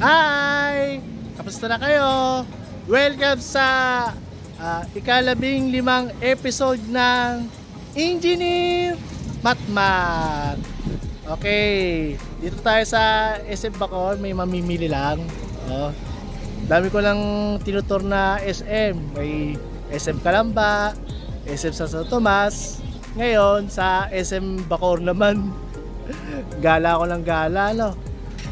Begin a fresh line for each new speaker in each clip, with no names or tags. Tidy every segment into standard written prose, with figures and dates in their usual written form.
Hi! Kamusta na kayo? Welcome sa ikalabing-limang episode ng Engineer Matmat. Okay, dito tayo sa SM Bacoor, may mamimili lang. Dami ko lang tinutur na SM. May SM Calamba, SM Santo Tomas. Ngayon sa SM Bacoor naman. Gala ko ng gala, no?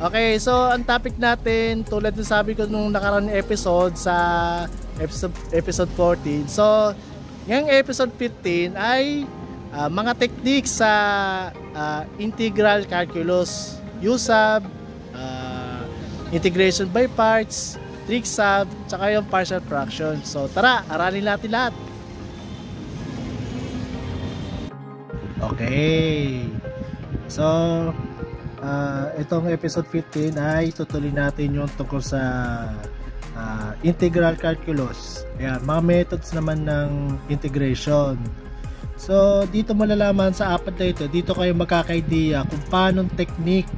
Okay, so ang topic natin, tulad ng sabi ko nung nakaraan episode sa episode 14. So, ngayong episode 15 ay mga techniques sa integral calculus, USAB, integration by parts, trig sub, tsaka yung partial fraction. So, tara, aralin natin lahat. Okay. So, itong episode 15 ay tutuloy natin yung tungkol sa integral calculus. Ayan, mga methods naman ng integration. So, dito malalaman sa apat na ito, dito kayo magkaka-idea kung paanong technique,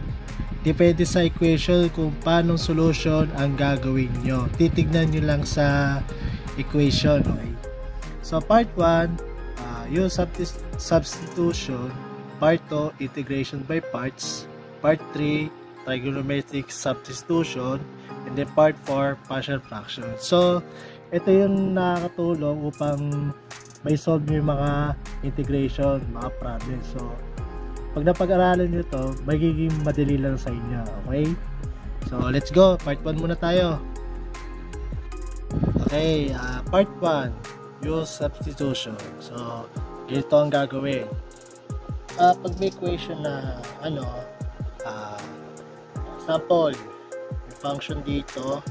depende sa equation, kung paanong solution ang gagawin nyo. Titignan nyo lang sa equation. Okay? So, part 1, yung substitution. Part 2, integration by parts. Part 3, trigonometric substitution. And then part 4, partial fraction. So, ito yung nakakatulong upang may solve nyo yung mga integration, mga problem. So, pag napag-aralan nyo to, magiging madali lang sa inyo. Okay? So, let's go. Part 1 muna tayo. Okay, part 1, use substitution. So, ganito ang gagawin. Pag may equation na sample, may function dito,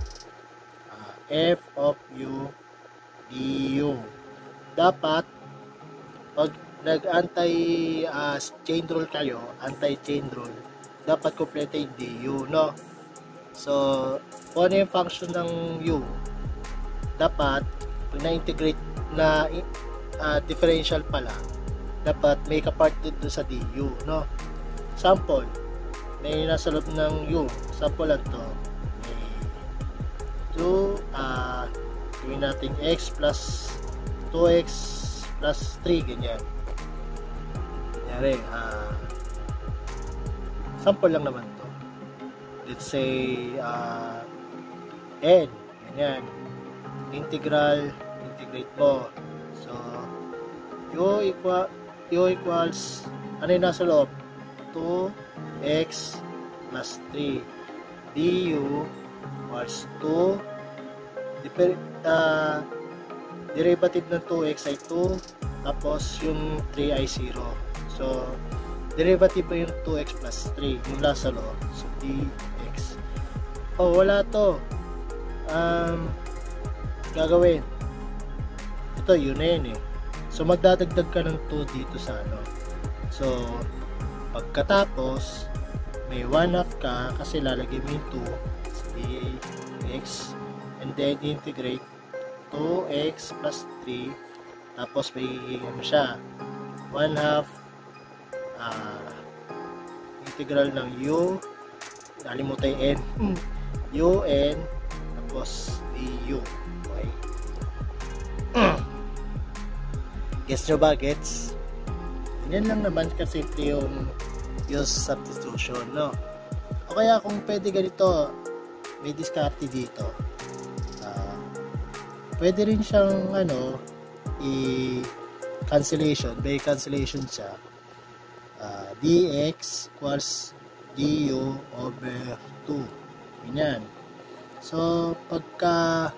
f of u du. Dapat pag nag-anti chain rule kayo, anti-chain rule, dapat kompleto yung du, no? So, kung ano yung function ng u, dapat pag na-integrate na differential pala, dapat may kapart doon sa du, no? Sample, may nasa loob ng u, sample lang to, may 2, gawin natin x plus 2x plus 3, ganyan. Kunyari, sample lang naman to, let's say n, ganyan, integrate mo. So, u equals, ano yung nasa loob? 2x plus 3. Du equals 2. Derivative ng 2x ay 2. Tapos yung 3 ay 0. So, derivative pa yung 2x plus 3. Yung nasa loob. So, dx. Oh, wala to. Gagawin. Ito, yun na yun eh. So, magdadagdag ka ng 2 dito sa ano. So, pagkatapos, may 1/2 ka kasi lalagay mo yung 2 sa dx. And then, integrate 2x plus 3. Tapos, may ano siya. 1/2 integral ng u. Nalimutan yung n. un. Tapos, du. Okay. Gets nyo ba? Gets? Yan lang naman kasimple yung use substitution, no? O kaya kung pwede ganito, may diskarte dito. Pwede rin siyang cancellation, by cancellation siya. Dx equals du over 2. Ganyan. So, pagka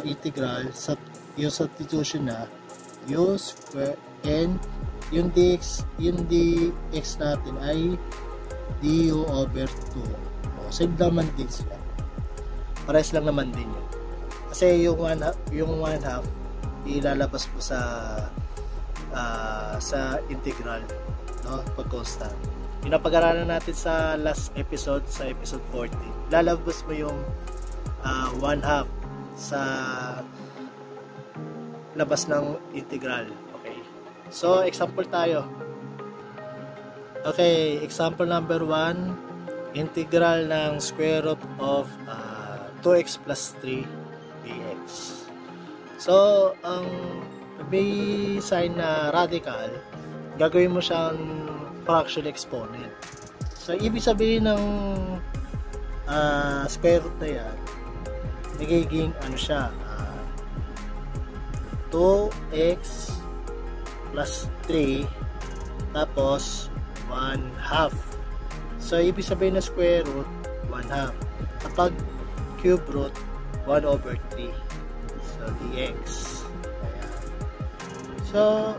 integral, yung substitution na, u square n, yung dx natin ay du over 2. Same naman din sila. Pares lang naman din yun. Kasi yung 1/2 ilalabas po sa integral, no? Pag constant. Yung napag-aralan natin sa last episode, sa episode 40, lalabas mo yung 1/2 sa labas ng integral. Okay. So, example tayo. Okay, example number 1, integral ng square root of 2x plus 3 dx. So, ang may sign na radical, gagawin mo siyang fraction exponent. So, ibig sabihin ng square root na yan, nagiging ano siya, 2x plus 3 tapos 1/2. So, ibig sabihin na square root 1/2. Kapag cube root 1/3. So, dx. Ayan. So,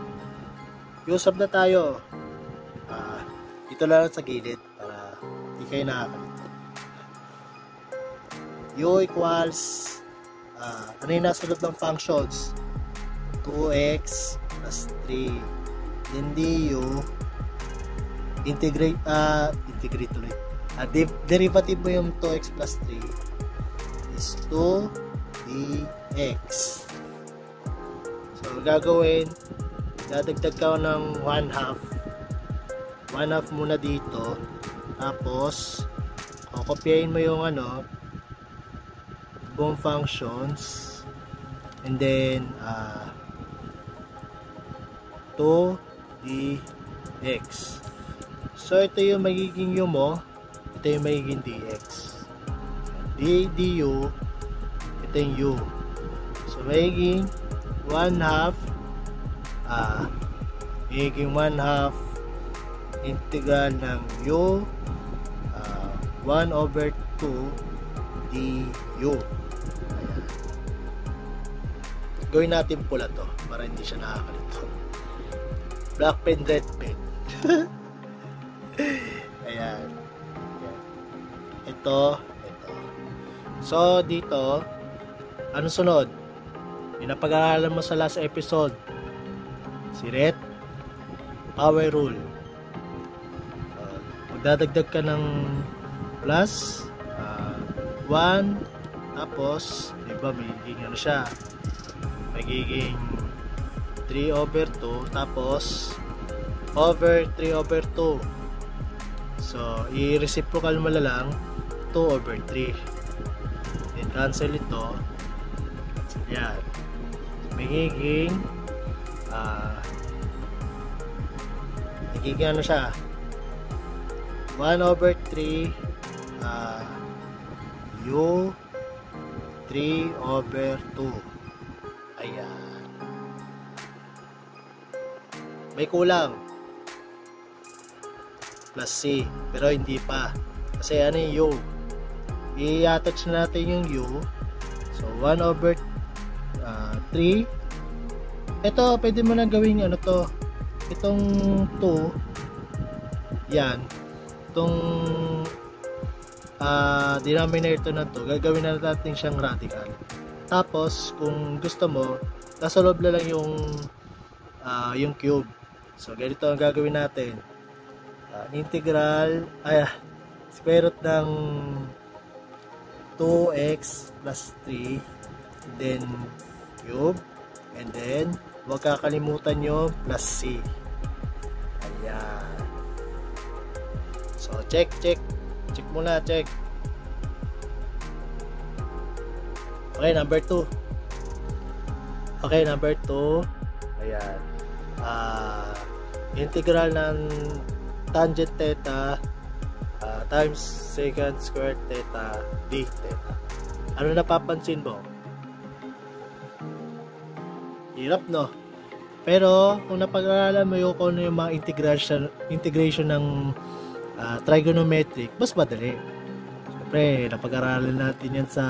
use up na tayo. Ito lang sa gilid para hindi kayo nakakalito. U equals ano yung nasa loob ng functions? 2x plus 3 then du integrate ulit. Derivative mo yung 2x plus 3 is 2 dx. So gagawin, dadagdag ka ng 1/2 muna dito, tapos kokopyahin mo yung buong functions, and then 2 dx. So ito yung magiging u mo, ito yung magiging dx, du, ito yung u. So magiging 1/2 integral ng u 1/2 du. Ayan. Gawin natin pula to para hindi siya nakakalito. Black pen, red pen. Ayan. Ito. So dito, ano sunod? Yung napag-aaralan mo sa last episode, si Ret power rule. Magdadagdag ka ng plus 1, tapos diba magiging ano siya, magiging 3/2, tapos over 3/2. So i-reciprocal mo lang 2/3, then cancel ito. Yan, magiging ano siya, 1/3 u 3/2. Ayan. May kulang plus c, pero hindi pa kasi ano yung u, i-attach natin yung u. So 1/3. Ito pwede mo na gawing ano to, itong 2 yan, itong denominator na to, gagawin na natin siyang radical. Tapos kung gusto mo, nasa loob na lang yung cube. So ganito ang gagawin natin, integral square root ng 2x plus 3 then cube, and then huwag kakalimutan yung plus c. Ayan. So check muna, check. Okay, number 2. Ayan. Integral ng tangent theta times secant squared theta d theta. Ano napapansin mo? Hirap, no? Pero kung napag-aralan mo kung ano yung mga integration ng trigonometric, mas madali. Siyempre, napag-aralan natin yan sa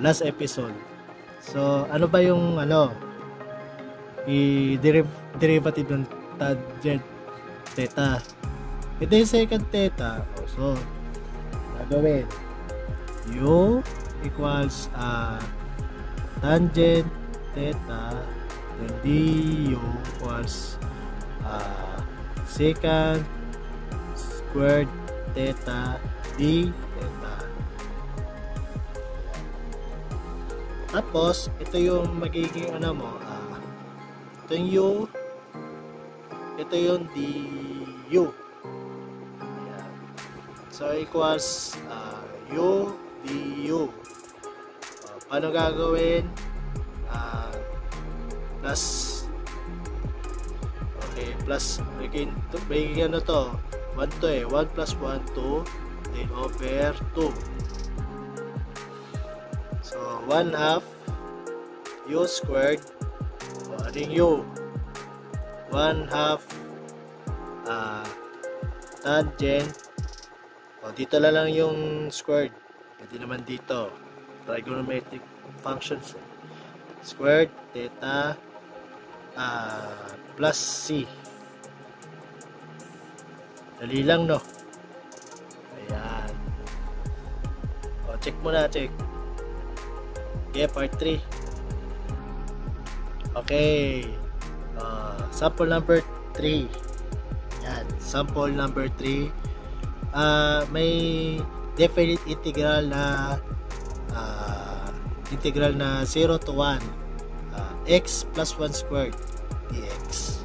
last episode. So, ano ba yung derivative ng tangent theta? Ito yung secant theta. So, gagawin u equals tangent theta, then du equals secant squared theta d theta. Tapos ito yung magiging ito yung u, ito yung du. Ayan. So equals u du. Paano gagawin? Plus, okay, plus, again, may ano to, 1 to 1 plus 1, 2, then over 2. So 1 half u squared, adding u, 1 half tangent, dito lang yung squared, pwede naman dito, trigonometric functions, squared theta plus c. Dali lang, no? Ayan. Check muna, check. Okay, part 3. Okay. Sample number 3. Yan, sample number 3. May definite integral na 0 to 1 x plus 1 squared dx.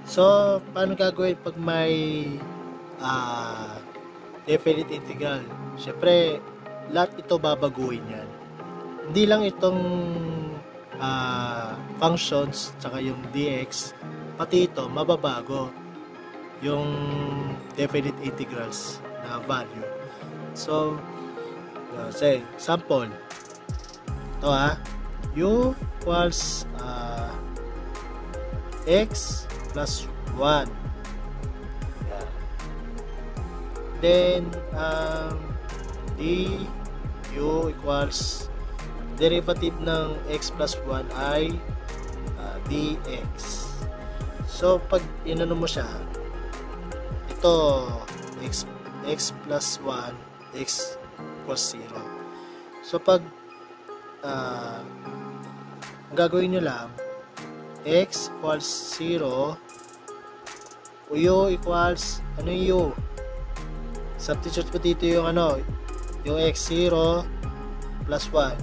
So, paano gagawin pag may definite integral? Syempre, lahat ito babaguhin yan. Hindi lang itong functions tsaka yung dx, pati ito mababago yung definite integrals na value. So, say, sample. Ito u equals x plus 1. Yeah. Then du equals derivative ng x plus 1 ay dx. So pag inano mo siya, ito x plus 1, x equals 0. So pag ang gagawin nyo lang, x equals 0, u equals, ano yung u? Substitute po dito yung ano, yung x 0 plus 1,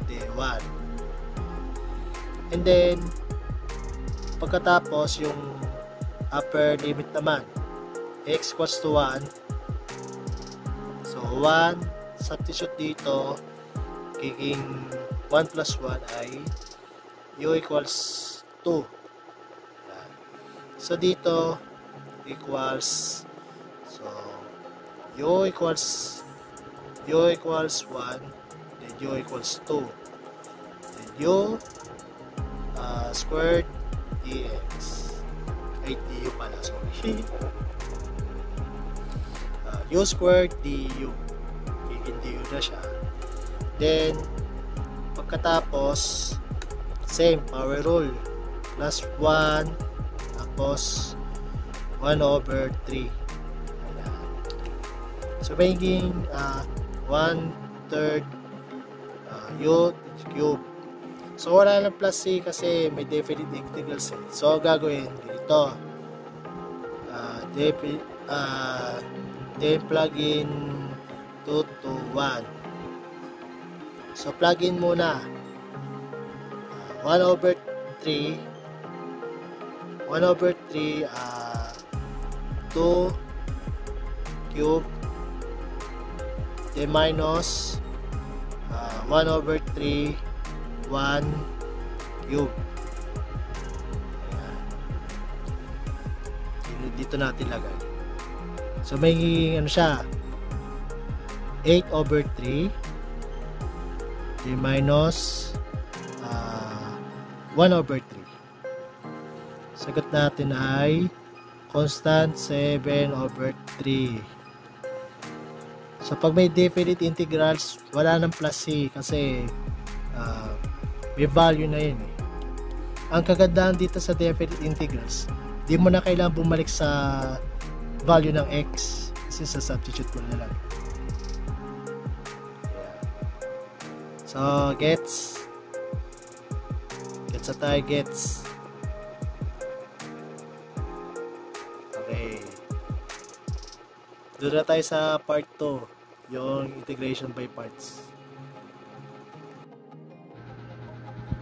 di 1. And then, pagkatapos yung upper limit naman, x equals to 1. So 1, substitute dito, kicking 1 plus 1 ay u equals 2. So dito equals, so u equals 1, then u equals 2, then u squared dx, ay du pala, sorry. U squared du, kicking du na siya. Then pagkatapos, same power rule, plus 1 tapos 1 over 3. Ayan. So magiging 1/3 u cube. So wala lang plus c kasi may definite integrals eh. So gagawin dito, then plug in 2 to 1. So plug in muna 1 over 3 2 cube, then minus 1 over 3 1 cube. Ayan. Dito natin lagay. So may ano siya, 8 over 3 then minus 1 over 3. Sagot natin ay constant 7 over 3. So pag may definite integrals, wala nang plus c kasi may value na yun eh. Ang kagandahan dito sa definite integrals, di mo na kailangan bumalik sa value ng x kasi sa substitute mo na lang. So gets sa tayo, gets. Okay, doon na tayo sa part 2, yung integration by parts.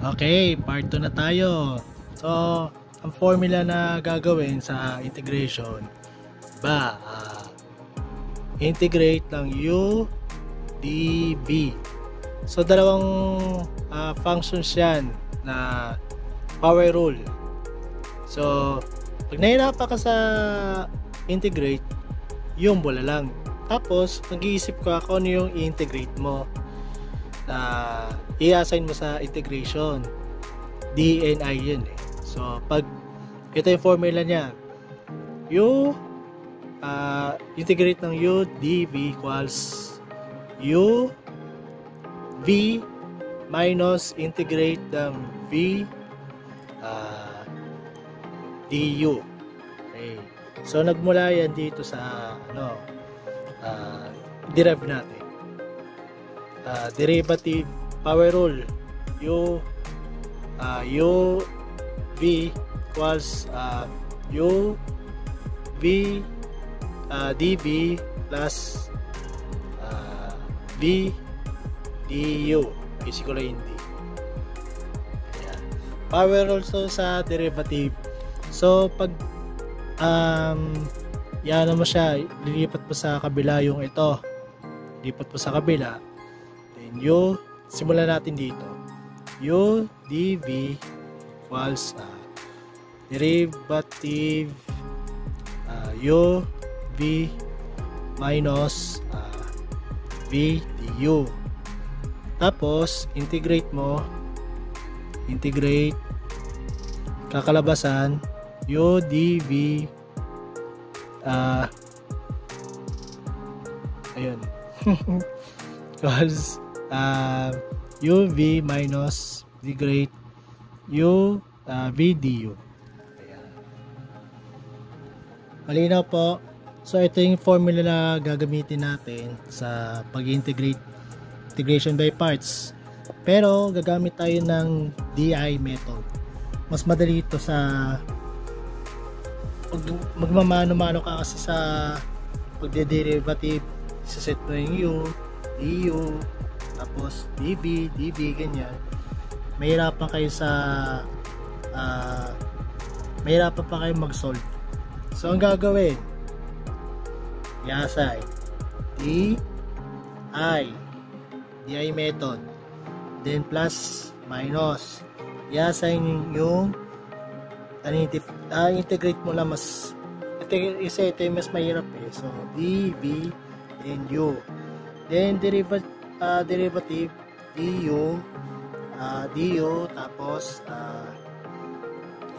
Okay, part 2 na tayo. So ang formula na gagawin sa integration, integrate ng U, D, V. So dalawang functions yan na power rule. So pag nahirapan ka sa integrate, yung bola lang. Tapos nag-iisip ka kung ano yung i-integrate mo na i-assign mo sa integration. D and I yun eh. So pag ito yung formula niya, U integrate ng U, D, V equals U, V minus integrate ng V, du. Okay. So nagmula yan dito sa derive natin. Derivative power rule, U V equals U V dV plus V du is equal to D. Ayan. Power also sa derivative. So pag yan mo siya, lilipat mo sa kabila yung ito. Lipat mo sa kabila. Then U, simulan natin dito. U dV equals derivative U V minus V du. Tapos integrate mo, kakalabasan U dV ayun equals UV minus integrate U V du. Ayan. Malinaw po. So ito yung formula na gagamitin natin sa integration by parts. Pero gagamit tayo ng DI method. Mas madali ito sa magmamano-mano ka kasi sa pagde-derivative. Isa-set mo yung U, DU, tapos DV, ganyan. Mahirapan kayo mahirapan pa kayo mag-solve. So ang gagawin, i-assign DI method, then plus minus, i-assign yung integrate mo lang mas ito yung mas mahirap eh. So dv and u, then derivative du, tapos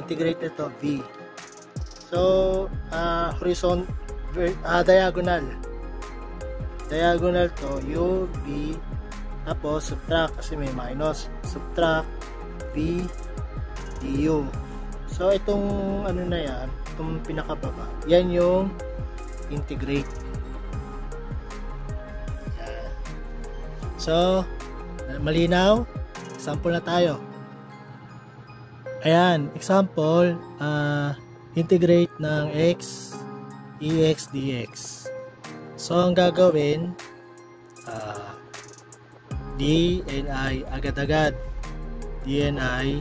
integrate ito v. So diagonal to u v, tapos subtract kasi may minus, subtract v du. So itong ano na yan, itong pinakababa, yan yung integrate. Yan. So malinaw, example na tayo. Ayan, example, integrate ng x, ex, dx. So ang gagawin, d and I agad-agad, d and I.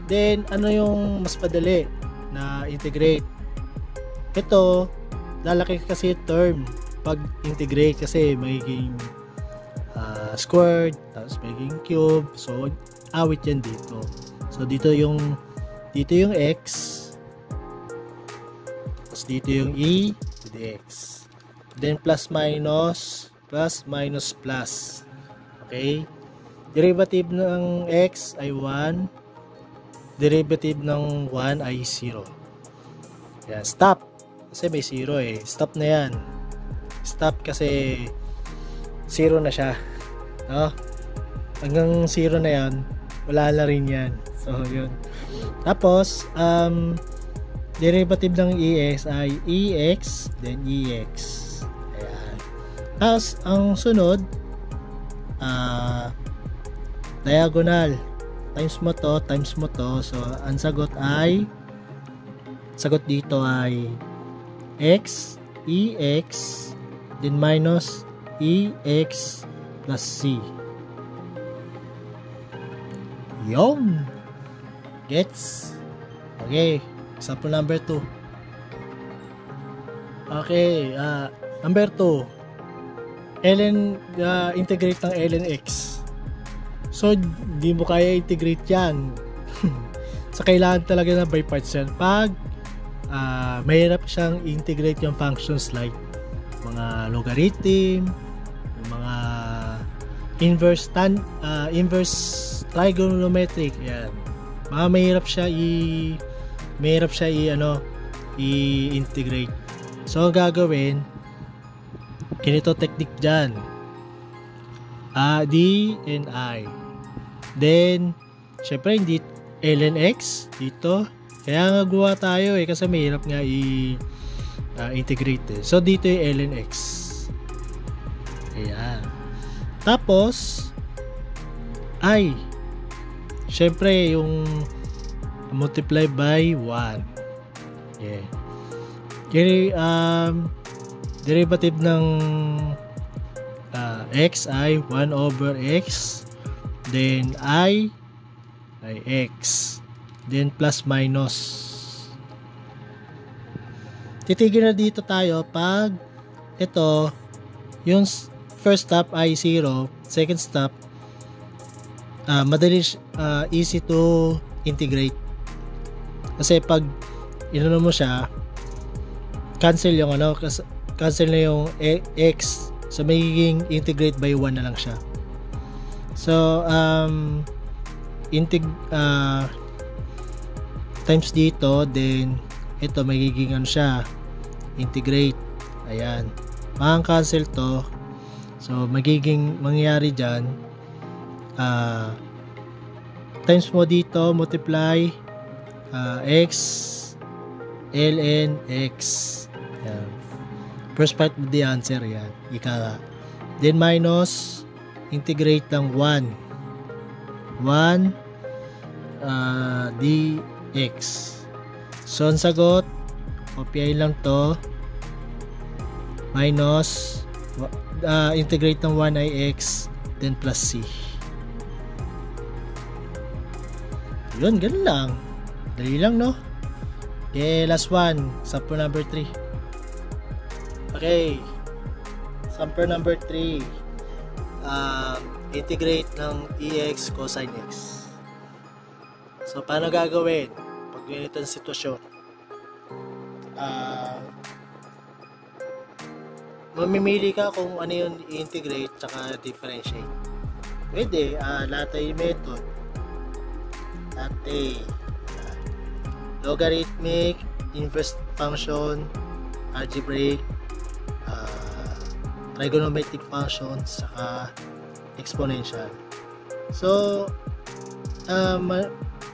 Then ano yung mas padali na integrate? Ito, lalaki kasi term pag integrate kasi magiging squared, tapos magiging cube. So awit yan dito. So dito yung x, tapos dito yung e to the x. Then plus minus, plus. Okay? Derivative ng x ay 1. Derivative ng 1 ay 0. Yan, stop. Kasi may 0 eh. Stop na yan. Stop kasi 0 na siya. No? Hanggang 0 na yan, wala na rin yan. So, yun. Tapos, derivative ng ex ay ex, then ex. Ayan. Tapos, ang sunod, diagonal. Times mo to. So, ang sagot dito ay x, ex, then minus ex plus c. Yun! Gets? Okay, example number 2. Okay, number 2. integrate ng ln x. So, hindi mo kaya integrate yan. So, kailangan talaga na by parts yan. Pag mahirap siyang integrate yung functions like mga logarithm, yung mga inverse trigonometric, yan. Mahirap siya i-integrate. So, ang gagawin, ganito technique dyan. D and I. Then, syempre, hindi ln x dito. Kaya nga gawa tayo kasi mahirap nga i-integrate. So, dito yung ln x. Ayan. Tapos, I. Syempre, yung multiply by 1. Yeah. Kaya, derivative ng x ay 1 over x, then I ay x, then plus minus. Titigil na dito tayo pag ito, yung first step ay 0, second step madali, easy to integrate. Kasi pag inano mo siya, cancel yung cancel na yung x, so magiging integrate by 1 na lang siya. So times dito, then ito magiging siya, integrate. Ayan, cancel to. So magiging mangyayari dyan, times mo dito, multiply x ln x. Ayan. First part of the answer, yan. Then minus, integrate ng 1 dx. So, ang sagot, kopyahin lang to. Minus, integrate ng 1 ay x, then plus c. Yun, ganun lang. Dali lang, no? Okay, last one. Sample number 3. Okay. Sample number 3. Integrate ng ex cosine x. So, paano gagawin pag ganito ang sitwasyon? Mamimili ka kung ano yung integrate tsaka differentiate. Pwede, latte method. Latte. Logarithmic, inverse function, algebraic, trigonometric functions, saka exponential. So,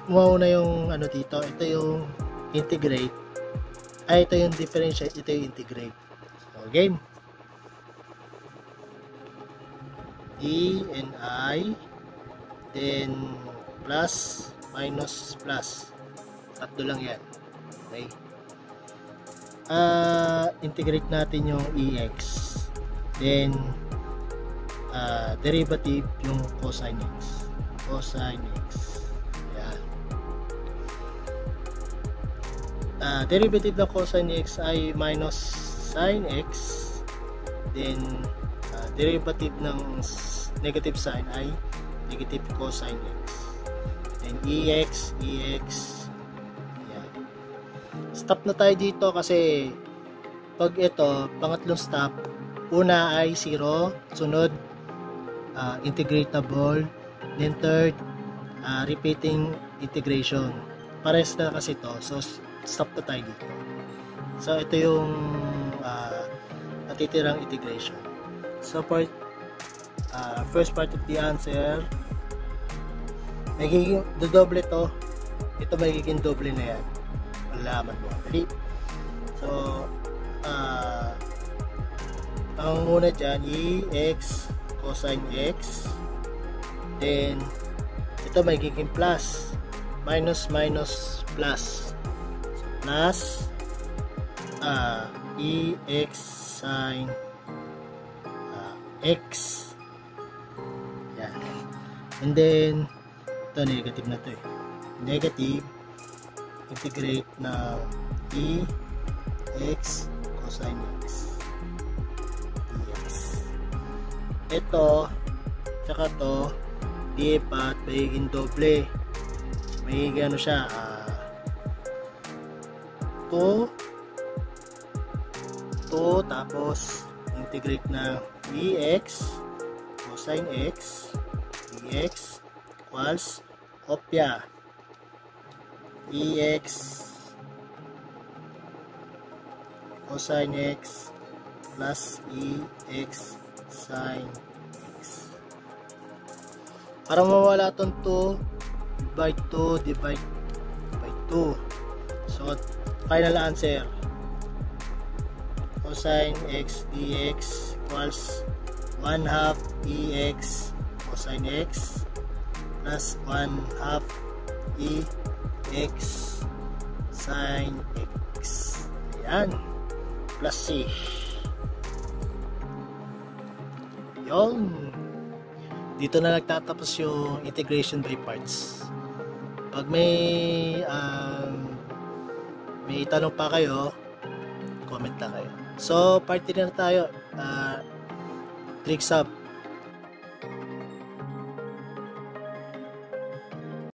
mauna yung dito. Ito yung integrate. Ito yung differentiate. Ito yung integrate. So, game. E and I, then plus, minus, plus. Tatlo lang yan. Okay. Integrate natin yung ex. Then, derivative yung cosine x. Cosine x. Ayan. Derivative ng cosine x ay minus sine x. Then, derivative ng negative sign ay negative cosine x. Then, ex. Stop na tayo dito kasi pag ito, pangatlong stop, una ay 0, sunod integratable, then third repeating integration. Pares na kasi ito, so stop na tayo dito. So ito yung natitirang integration. So for first part of the answer, magiging dodoble to, ito magiging doble na yan. Malaman mo. Dali. So, ang muna dyan, ex cosine x. Then, ito magiging plus. Minus, plus. So, plus, ex sine x. Yan. And then, ito negative na to eh. Negative, integrate na ex cosine x dx. ito tsaka to lipat, magiging doble, magiging ano siya 2 tapos integrate na dx cosine x dx equals kopya ex cosine x plus ex sin x. Para mawala itong 2 divide by 2. So final answer, cosine x dx equals 1/2 ex cosine x plus 1/2 ex sin x. Ayan, plus c. Yung dito na nagtatapos yung integration by parts. Pag may tanong pa kayo, comment lang kayo. So, part 3 na tayo. Tricks up.